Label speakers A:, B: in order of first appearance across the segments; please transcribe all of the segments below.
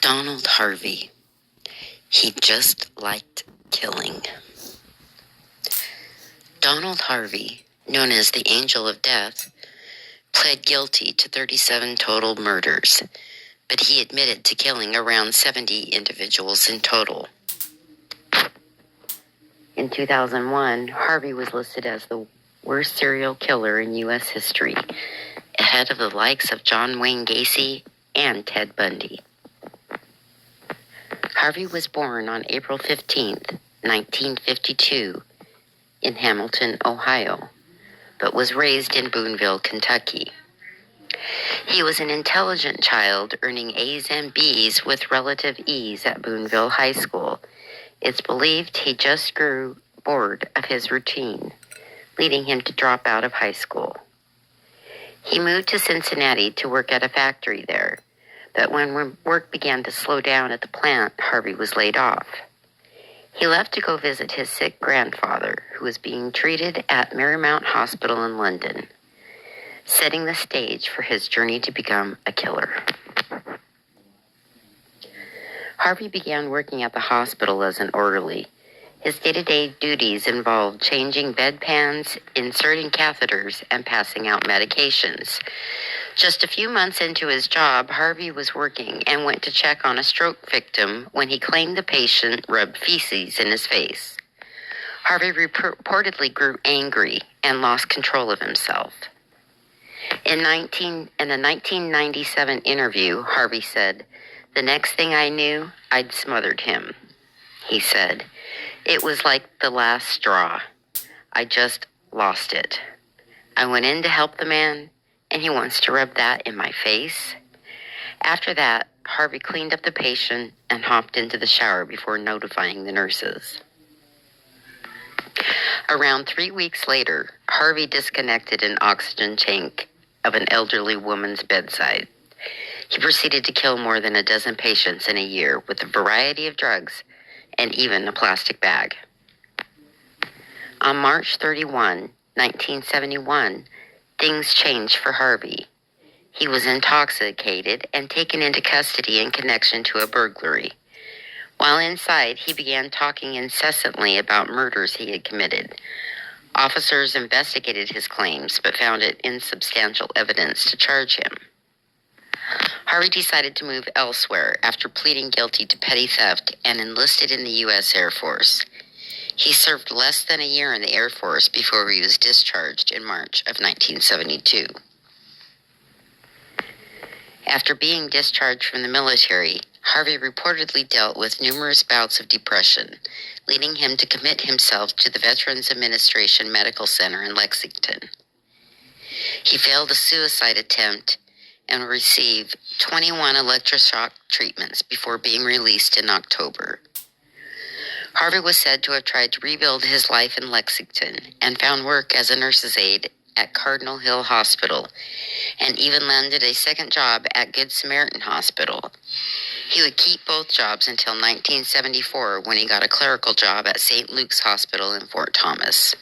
A: Donald Harvey. He just liked killing. Donald Harvey, known as the Angel of Death, pled guilty to 37 total murders, but he admitted to killing around 70 individuals in total. In 2001, Harvey was listed as the worst serial killer in U.S. history, ahead of the likes of John Wayne Gacy and Ted Bundy. Harvey was born on April 15, 1952, in Hamilton, Ohio, but was raised in Boonville, Kentucky. He was an intelligent child, earning A's and B's with relative ease at Boonville High School. It's believed he just grew bored of his routine, leading him to drop out of high school. He moved to Cincinnati to work at a factory there, but when work began to slow down at the plant, Harvey was laid off. He left to go visit his sick grandfather, who was being treated at Marymount Hospital in London, setting the stage for his journey to become a killer. Harvey began working at the hospital as an orderly. His day-to-day duties involved changing bedpans, inserting catheters, and passing out medications. Just a few months into his job, Harvey was working and went to check on a stroke victim when he claimed the patient rubbed feces in his face. Harvey reportedly grew angry and lost control of himself. In a 1997 interview, Harvey said, "The next thing I knew, I'd smothered him." He said, "It was like the last straw. I just lost it. I went in to help the man, and he wants to rub that in my face." After that, Harvey cleaned up the patient and hopped into the shower before notifying the nurses. Around 3 weeks later, Harvey disconnected an oxygen tank of an elderly woman's bedside. He proceeded to kill more than a dozen patients in a year with a variety of drugs and even a plastic bag. On March 31, 1971, things changed for Harvey. He was intoxicated and taken into custody in connection to a burglary. While inside, he began talking incessantly about murders he had committed. Officers investigated his claims, but found it insubstantial evidence to charge him. Harvey decided to move elsewhere after pleading guilty to petty theft and enlisted in the U.S. Air Force. He served less than a year in the Air Force before he was discharged in March of 1972. After being discharged from the military, Harvey reportedly dealt with numerous bouts of depression, leading him to commit himself to the Veterans Administration Medical Center in Lexington. He failed a suicide attempt and received 21 electroshock treatments before being released in October. Harvey was said to have tried to rebuild his life in Lexington and found work as a nurse's aide at Cardinal Hill Hospital and even landed a second job at Good Samaritan Hospital. He would keep both jobs until 1974 when he got a clerical job at St. Luke's Hospital in Fort Thomas.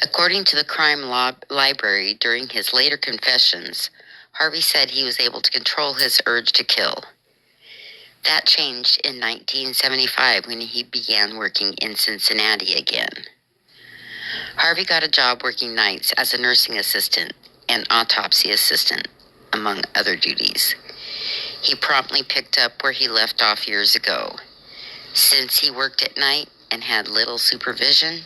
A: According to the crime library, during his later confessions, Harvey said he was able to control his urge to kill. That changed in 1975 when he began working in Cincinnati again. Harvey got a job working nights as a nursing assistant and autopsy assistant, among other duties. He promptly picked up where he left off years ago. Since he worked at night and had little supervision,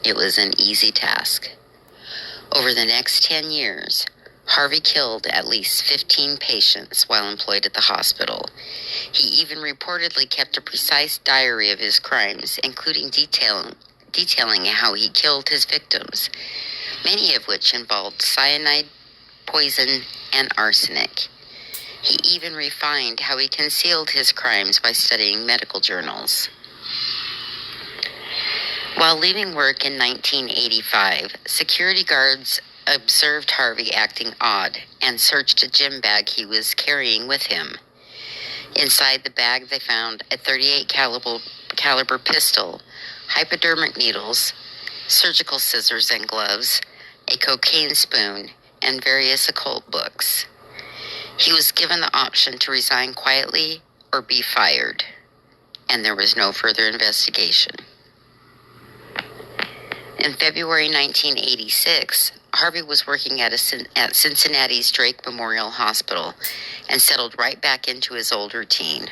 A: it was an easy task. Over the next 10 years, Harvey killed at least 15 patients while employed at the hospital. He even reportedly kept a precise diary of his crimes, including detailing how he killed his victims, many of which involved cyanide, poison, and arsenic. He even refined how he concealed his crimes by studying medical journals. While leaving work in 1985, security guards observed Harvey acting odd and searched a gym bag he was carrying with him. Inside the bag, they found a .38 caliber pistol, hypodermic needles, surgical scissors and gloves, a cocaine spoon, and various occult books. He was given the option to resign quietly or be fired, and there was no further investigation. In February 1986, Harvey was working at Cincinnati's Drake Memorial Hospital and settled right back into his old routine.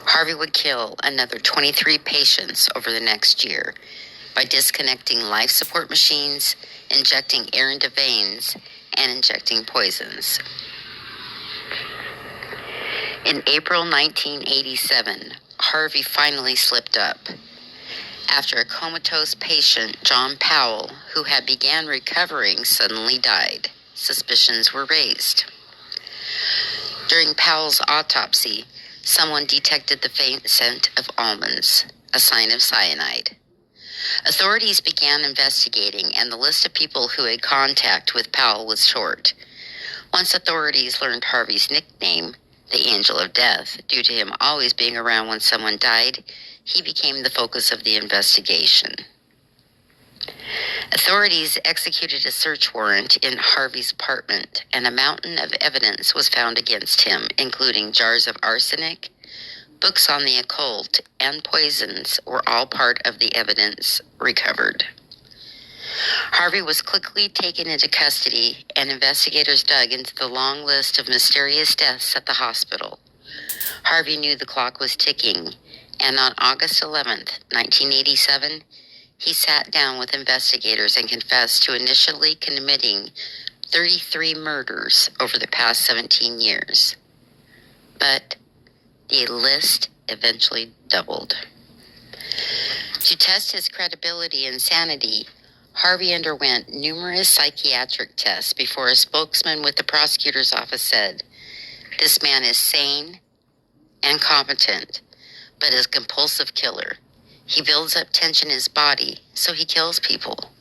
A: Harvey would kill another 23 patients over the next year by disconnecting life support machines, injecting air into veins, and injecting poisons. In April 1987, Harvey finally slipped up. After a comatose patient, John Powell, who had began recovering, suddenly died. Suspicions were raised. During Powell's autopsy, someone detected the faint scent of almonds, a sign of cyanide. Authorities began investigating, and the list of people who had contact with Powell was short. Once authorities learned Harvey's nickname, the Angel of Death, due to him always being around when someone died, he became the focus of the investigation. Authorities executed a search warrant in Harvey's apartment, and a mountain of evidence was found against him, including jars of arsenic, books on the occult, and poisons were all part of the evidence recovered. Harvey was quickly taken into custody, and investigators dug into the long list of mysterious deaths at the hospital. Harvey knew the clock was ticking, and on August 11th, 1987, he sat down with investigators and confessed to initially committing 33 murders over the past 17 years. But the list eventually doubled. To test his credibility and sanity, Harvey underwent numerous psychiatric tests before a spokesman with the prosecutor's office said, "This man is sane and competent, but is a compulsive killer. He builds up tension in his body, so he kills people."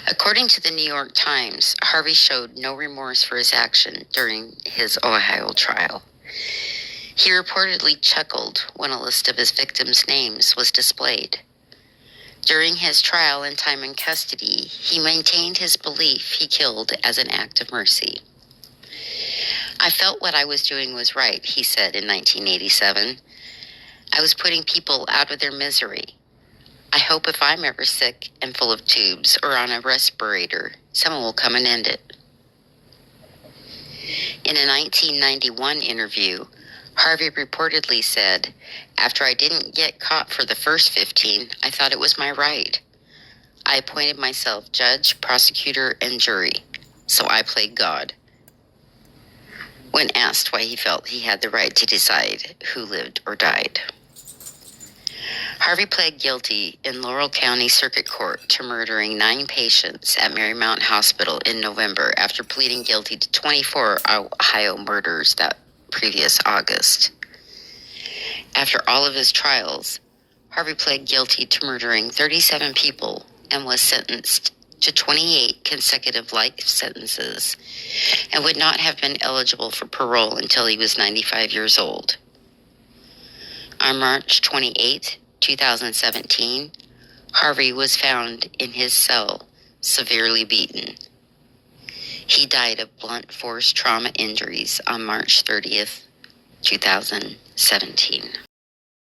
A: According to the New York Times, Harvey showed no remorse for his action during his Ohio trial. He reportedly chuckled when a list of his victims' names was displayed. During his trial and time in custody, he maintained his belief he killed as an act of mercy. "I felt what I was doing was right," he said in 1987. "I was putting people out of their misery. I hope if I'm ever sick and full of tubes or on a respirator, someone will come and end it." In a 1991 interview, Harvey reportedly said, "After I didn't get caught for the first 15, I thought it was my right. I appointed myself judge, prosecutor, and jury, so I played God." When asked why he felt he had the right to decide who lived or died. Harvey pled guilty in Laurel County Circuit Court to murdering 9 patients at Marymount Hospital in November after pleading guilty to 24 Ohio murders that previous August. After all of his trials, Harvey pled guilty to murdering 37 people and was sentenced to 28 consecutive life sentences and would not have been eligible for parole until he was 95 years old. On March 28, 2017, Harvey was found in his cell, severely beaten. He died of blunt force trauma injuries on March 30th, 2017.